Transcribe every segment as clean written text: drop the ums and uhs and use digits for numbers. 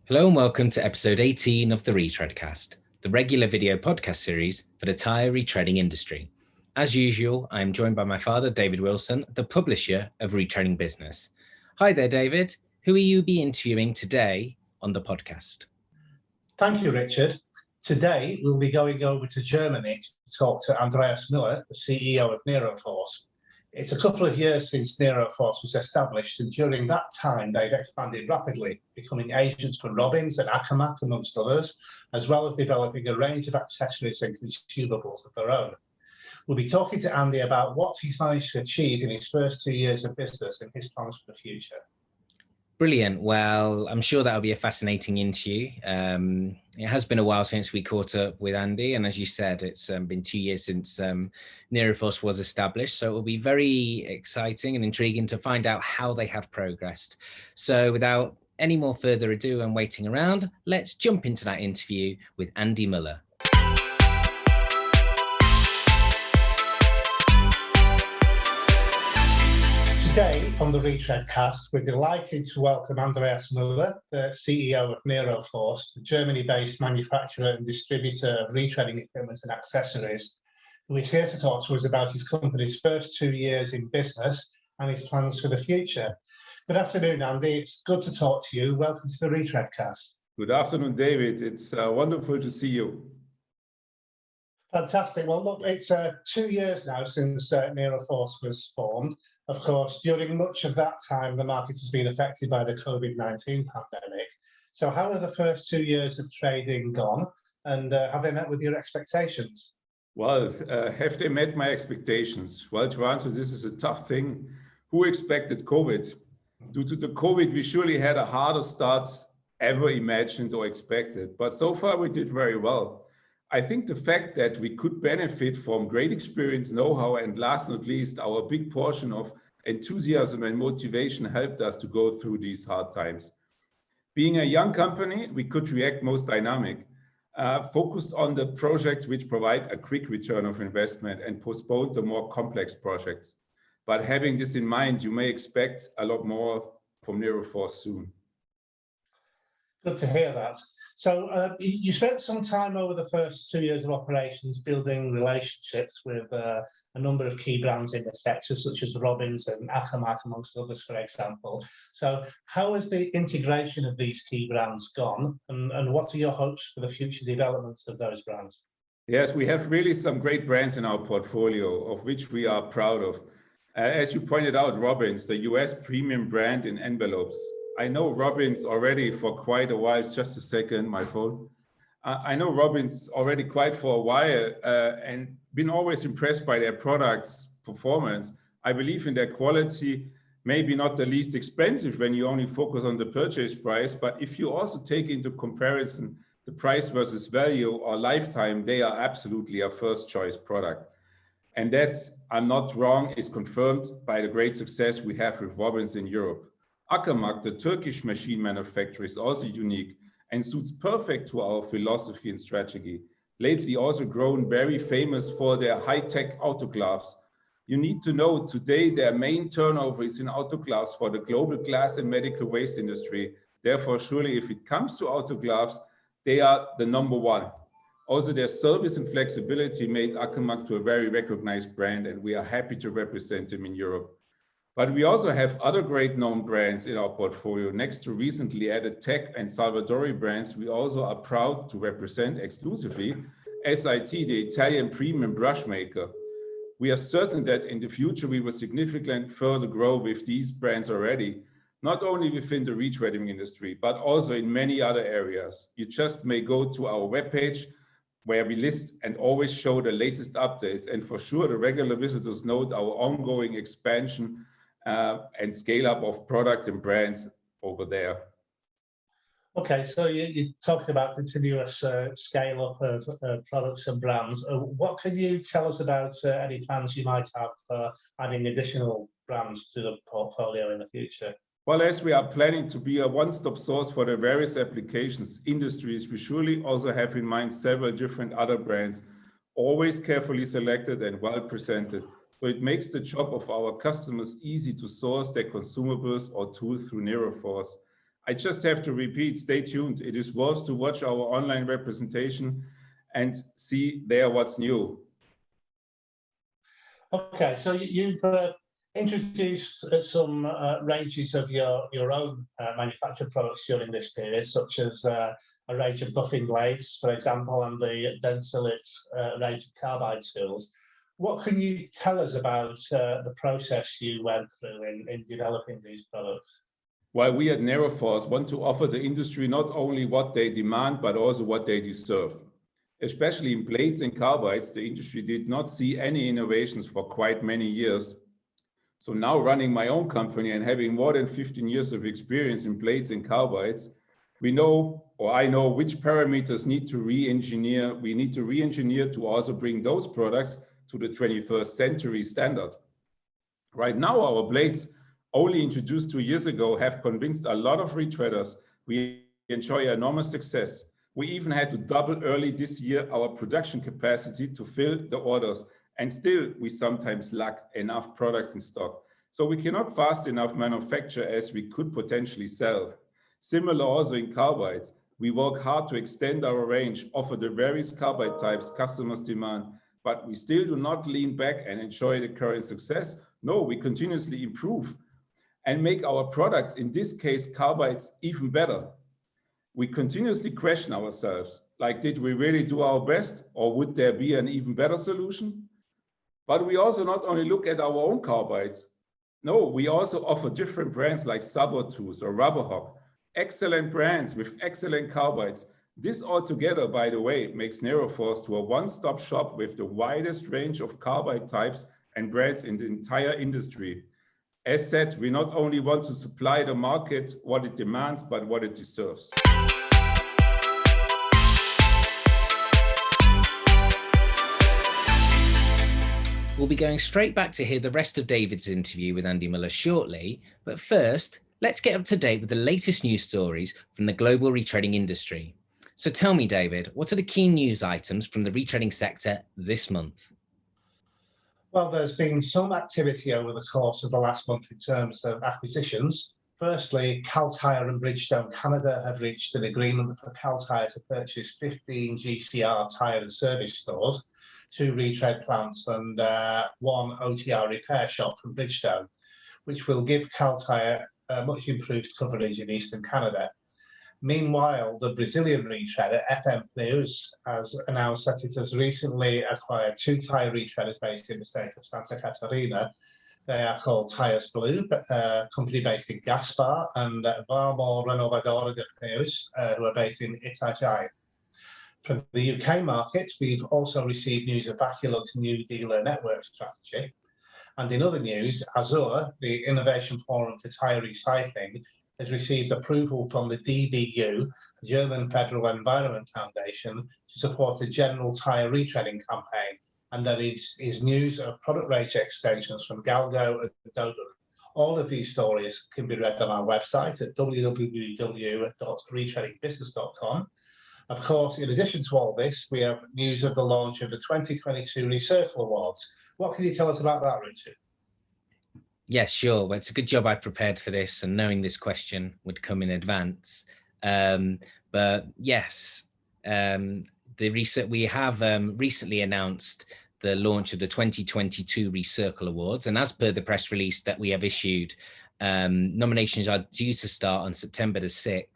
Hello and welcome to episode 18 of the Retreadcast, the regular video podcast series for the tyre retreading industry. As usual, I am joined by my father, David Wilson, the publisher of Retreading Business. Hi there, David. Who will you be interviewing today on the podcast? Thank you, Richard. Today, we'll be going over to Germany to talk to Andreas Mueller, the CEO of NeroForce. It's a couple of years since NeroForce was established, and during that time, they've expanded rapidly, becoming agents for Robbins and Ackermack, amongst others, as well as developing a range of accessories and consumables of their own. We'll be talking to Andy about what he's managed to achieve in his first 2 years of business and his plans for the future. Brilliant. Well, I'm sure that'll be a fascinating interview. It has been a while since we caught up with Andy. And as you said, it's been 2 years since NeroForce was established. So it will be very exciting and intriguing to find out how they have progressed. So without any more further ado and waiting around, let's jump into that interview with Andy Mueller. Today on the Retreadcast, we're delighted to welcome Andreas Mueller, the CEO of NeroForce, the Germany-based manufacturer and distributor of retreading equipment and accessories, who is here to talk to us about his company's first 2 years in business and his plans for the future. Good afternoon, Andy. It's good to talk to you. Welcome to the Retreadcast. Good afternoon, David. It's wonderful to see you. Fantastic. Well, look, it's 2 years now since NeroForce was formed. Of course, during much of that time, the market has been affected by the COVID-19 pandemic. So how have the first 2 years of trading gone, and have they met with your expectations? Well, have they met my expectations? Well, to answer this is a tough thing. Who expected COVID? Due to the COVID, we surely had a harder start ever imagined or expected, but so far we did very well. I think the fact that we could benefit from great experience, know-how, and last not least, our big portion of enthusiasm and motivation helped us to go through these hard times. Being a young company, we could react most dynamic, focused on the projects which provide a quick return of investment and postponed the more complex projects. But having this in mind, you may expect a lot more from NeroForce soon. Good to hear that. So you spent some time over the first 2 years of operations building relationships with a number of key brands in the sector, such as Robbins and Ackermack, amongst others, for example. So how has the integration of these key brands gone, and what are your hopes for the future developments of those brands? Yes, we have really some great brands in our portfolio, of which we are proud of. As you pointed out, Robbins, the US premium brand in envelopes. I know Robbins already for quite a while. Just a second, my phone. I know Robbins already quite for a while and been always impressed by their products' performance. I believe in their quality, maybe not the least expensive when you only focus on the purchase price, but if you also take into comparison the price versus value or lifetime, they are absolutely a first choice product. And that's, I'm not wrong, is confirmed by the great success we have with Robbins in Europe. Ackermack, the Turkish machine manufacturer, is also unique and suits perfect to our philosophy and strategy. Lately also grown very famous for their high-tech autoclaves. You need to know today their main turnover is in autoclaves for the global glass and medical waste industry. Therefore, surely if it comes to autoclaves, they are the number one. Also, their service and flexibility made Ackermack to a very recognized brand, and we are happy to represent them in Europe. But we also have other great known brands in our portfolio. Next to recently added tech and Salvadori brands, we also are proud to represent exclusively SIT, the Italian premium brush maker. We are certain that in the future we will significantly further grow with these brands already, not only within the retreading industry, but also in many other areas. You just may go to our webpage where we list and always show the latest updates. And for sure, the regular visitors note our ongoing expansion and scale up of products and brands over there. Okay, so you're talking about continuous scale up of products and brands. What can you tell us about any plans you might have for adding additional brands to the portfolio in the future? Well, as we are planning to be a one-stop source for the various applications, industries, we surely also have in mind several different other brands, always carefully selected and well presented. So it makes the job of our customers easy to source their consumables or tools through NeroForce. I just have to repeat, stay tuned. It is worth to watch our online representation and see there what's new. Okay, so you've introduced some ranges of your own manufactured products during this period, such as a range of buffing blades, for example, and the Densilit range of carbide tools. What can you tell us about the process you went through in developing these products? While we at NeroForce want to offer the industry not only what they demand, but also what they deserve. Especially in blades and carbides, the industry did not see any innovations for quite many years. So now running my own company and having more than 15 years of experience in blades and carbides, we know, or I know, which parameters need to re-engineer. We need to re-engineer to also bring those products to the 21st century standard. Right now, our blades, only introduced 2 years ago, have convinced a lot of retreaders. We enjoy enormous success. We even had to double early this year our production capacity to fill the orders. And still, we sometimes lack enough products in stock. So we cannot fast enough manufacture as we could potentially sell. Similar also in carbides. We work hard to extend our range, offer the various carbide types customers demand, but we still do not lean back and enjoy the current success. No, we continuously improve and make our products, in this case, carbides, even better. We continuously question ourselves, like, did we really do our best, or would there be an even better solution? But we also not only look at our own carbides. No, we also offer different brands like Sabertooth or Rubberhawk, excellent brands with excellent carbides. This altogether, by the way, makes NeroForce to a one-stop shop with the widest range of carbide types and brands in the entire industry. As said, we not only want to supply the market what it demands, but what it deserves. We'll be going straight back to hear the rest of David's interview with Andy Mueller shortly, but first, let's get up to date with the latest news stories from the global retreading industry. So tell me, David, what are the key news items from the retreading sector this month? Well, there's been some activity over the course of the last month in terms of acquisitions. Firstly, Tyre and Bridgestone Canada have reached an agreement for Tyre to purchase 15 GCR tyre and service stores, 2 retread plants and 1 OTR repair shop from Bridgestone, which will give Tyre much improved coverage in Eastern Canada. Meanwhile, the Brazilian retreader FM Pneus has announced that it has recently acquired 2 tyre retreaders based in the state of Santa Catarina. They are called Tires Blue, a company based in Gaspar, and Varmor Renovadora de Pneus, who are based in Itajaí. From the UK market, we've also received news of Baculug's new dealer network strategy. And in other news, Azure, the Innovation Forum for Tyre Recycling, has received approval from the DBU, the German Federal Environment Foundation, to support a general tyre retreading campaign. And there is news of product range extensions from Galgo and Dodo. All of these stories can be read on our website at www.retreadingbusiness.com. Of course, in addition to all this, we have news of the launch of the 2022 Recircle Awards. What can you tell us about that, Richard? Yes, sure. Well, it's a good job I prepared for this and knowing this question would come in advance. But yes, we have recently announced the launch of the 2022 Recircle Awards. And as per the press release that we have issued, nominations are due to start on September the 6th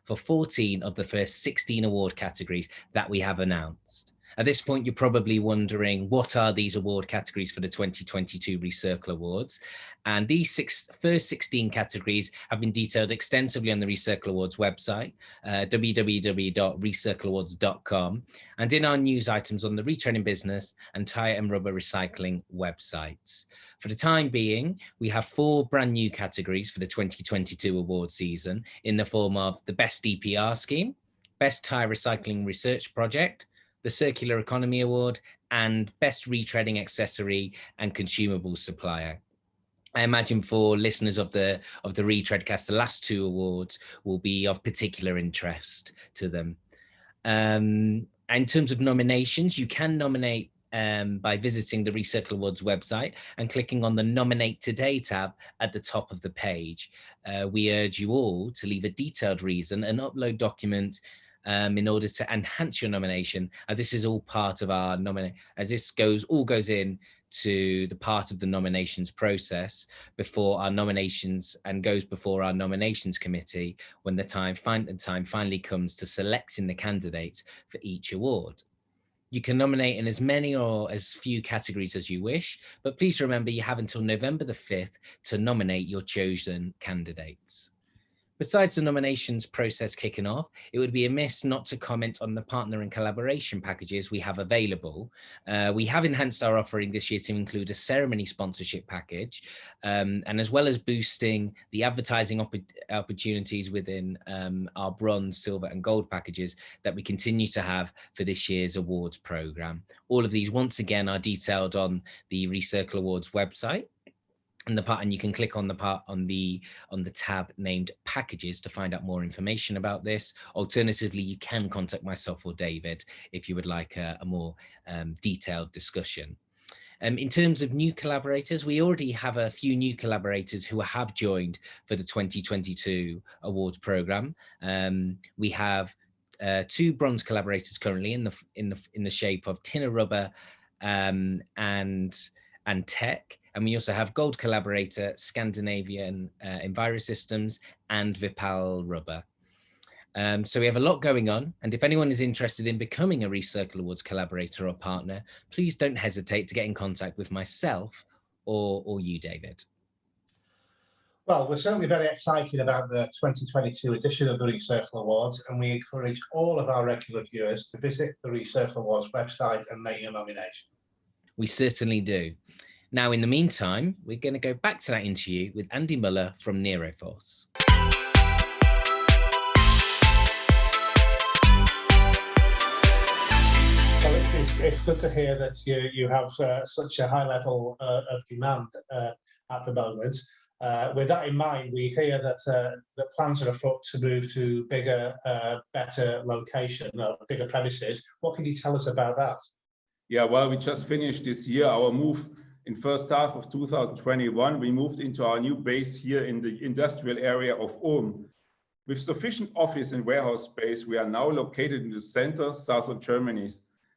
for 14 of the first 16 award categories that we have announced. At this point, you're probably wondering, what are these award categories for the 2022 Recircle Awards? And these first 16 categories have been detailed extensively on the Recircle Awards website, www.recircleawards.com, and in our news items on the Retreading Business and Tyre and Rubber Recycling websites. For the time being, we have 4 brand new categories for the 2022 award season in the form of the Best DPR Scheme, Best Tyre Recycling Research Project, the Circular Economy Award, and Best Retreading Accessory and Consumable Supplier. I imagine for listeners of the Retreadcast, the last 2 awards will be of particular interest to them. In terms of nominations, you can nominate by visiting the Recircle Awards website and clicking on the Nominate Today tab at the top of the page. We urge you all to leave a detailed reason and upload documents in order to enhance your nomination. This is all part of our as this all goes in to the part of the nominations process before our nominations and goes before our nominations committee when the time finally comes to selecting the candidates for each award. You can nominate in as many or as few categories as you wish, but please remember you have until November the 5th to nominate your chosen candidates. Besides the nominations process kicking off, it would be amiss not to comment on the partner and collaboration packages we have available. We have enhanced our offering this year to include a ceremony sponsorship package, and as well as boosting the advertising opportunities within our bronze, silver and gold packages that we continue to have for this year's awards program. All of these once again are detailed on the Recircle Awards website. And you can click on the tab named packages to find out more information about this. Alternatively, you can contact myself or David if you would like a more detailed discussion. In terms of new collaborators, we already have a few new collaborators who have joined for the 2022 awards program. We have 2 bronze collaborators currently in the shape of Tinner Rubber and Tech. And we also have gold collaborator, Scandinavian Envirosystems and Vipal Rubber. So we have a lot going on. And if anyone is interested in becoming a Recircle Awards collaborator or partner, please don't hesitate to get in contact with myself or you, David. Well, we're certainly very excited about the 2022 edition of the Recircle Awards, and we encourage all of our regular viewers to visit the Recircle Awards website and make your nomination. We certainly do. Now, in the meantime, we're going to go back to that interview with Andy Mueller from NeroForce. Well, it's good to hear that you have such a high level of demand at the moment. With that in mind, we hear that plans are afoot to move to bigger, better location, bigger premises. What can you tell us about that? Yeah, well, we just finished this year our move. In first half of 2021, we moved into our new base here in the industrial area of Ulm. With sufficient office and warehouse space, we are now located in the center, southern Germany,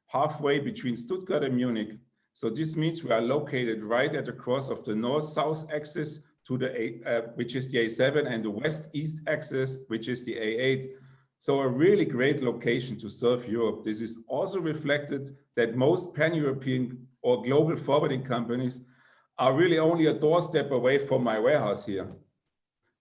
halfway between Stuttgart and Munich. So this means we are located right at the cross of the north-south axis to the which is the A7, and the west-east axis, which is the A8. So a really great location to serve Europe. This is also reflected that most pan-European or global forwarding companies are really only a doorstep away from my warehouse here.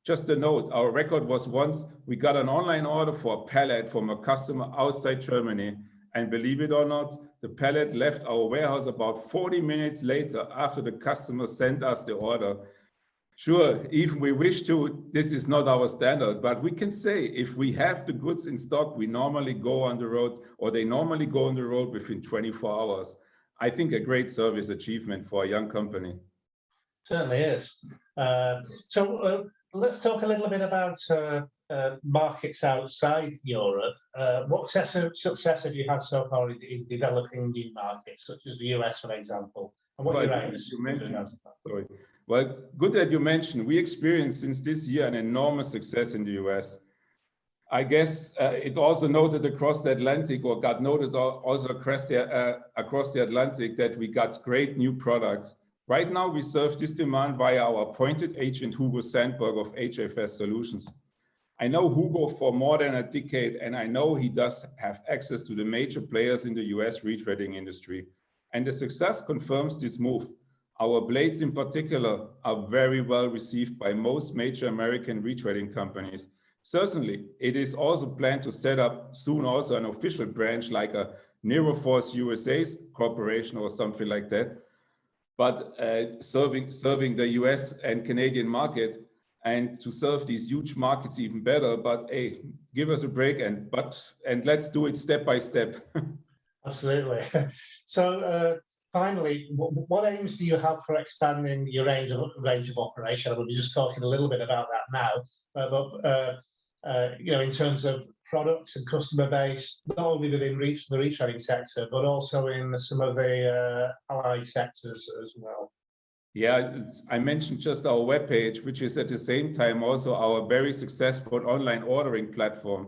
Just a note, our record was once we got an online order for a pallet from a customer outside Germany. And believe it or not, the pallet left our warehouse about 40 minutes later after the customer sent us the order. Sure, if we wish to, this is not our standard, but we can say if we have the goods in stock, we normally go on the road, or they normally go on the road within 24 hours. I think a great service achievement for a young company. Certainly is. So let's talk a little bit about markets outside Europe. What success have you had so far in developing new markets, such as the US, for example? And what are your aims? Sorry. Well, good that you mentioned. We experienced since this year an enormous success in the US. I guess it also noted across the Atlantic, or got noted also across the Atlantic, that we got great new products. Right now, we serve this demand via our appointed agent, Hugo Sandberg of HFS Solutions. I know Hugo for more than a decade, and I know he does have access to the major players in the US retreading industry. And the success confirms this move. Our blades in particular are very well received by most major American retreading companies. Certainly, it is also planned to set up soon also an official branch like a NeroForce USA's corporation or something like that, but serving the US and Canadian market, and to serve these huge markets even better. But hey, give us a break and let's do it step by step. Absolutely. So finally, what aims do you have for expanding your range of operation? I will be just talking a little bit about that now, but in terms of products and customer base, not only within the retreading sector, but also in some of the allied sectors as well. Yeah, I mentioned just our webpage, which is at the same time also our very successful online ordering platform.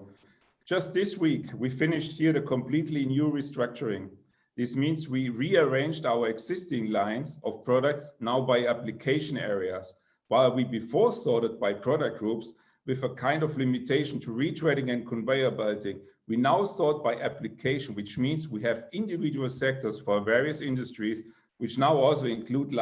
Just this week, we finished here the completely new restructuring. This means we rearranged our existing lines of products now by application areas, while we before sorted by product groups with a kind of limitation to retreading and conveyor belting. We now sort by application, which means we have individual sectors for various industries, which now also include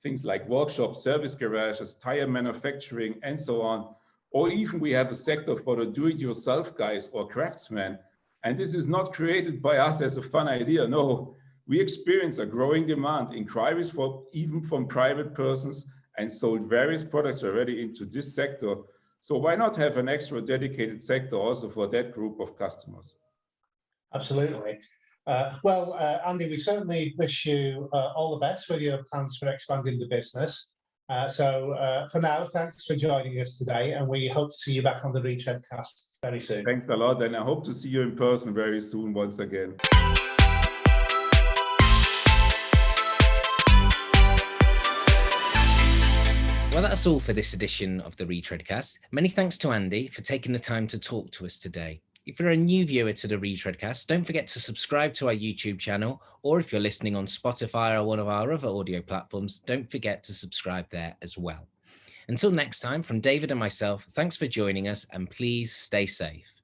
things like workshops, service garages, tire manufacturing, and so on. Or even we have a sector for the do-it-yourself guys or craftsmen. And this is not created by us as a fun idea. No, we experience a growing demand, inquiries even from private persons, and sold various products already into this sector. So why not have an extra dedicated sector also for that group of customers? Absolutely. Andy, we certainly wish you all the best with your plans for expanding the business. For now, thanks for joining us today, and we hope to see you back on the Retreadcast very soon. Thanks a lot, and I hope to see you in person very soon once again. Well, that's all for this edition of the Retreadcast. Many thanks to Andy for taking the time to talk to us today. If you're a new viewer to the Retreadcast, don't forget to subscribe to our YouTube channel, or if you're listening on Spotify or one of our other audio platforms, don't forget to subscribe there as well. Until next time, from David and myself, thanks for joining us, and please stay safe.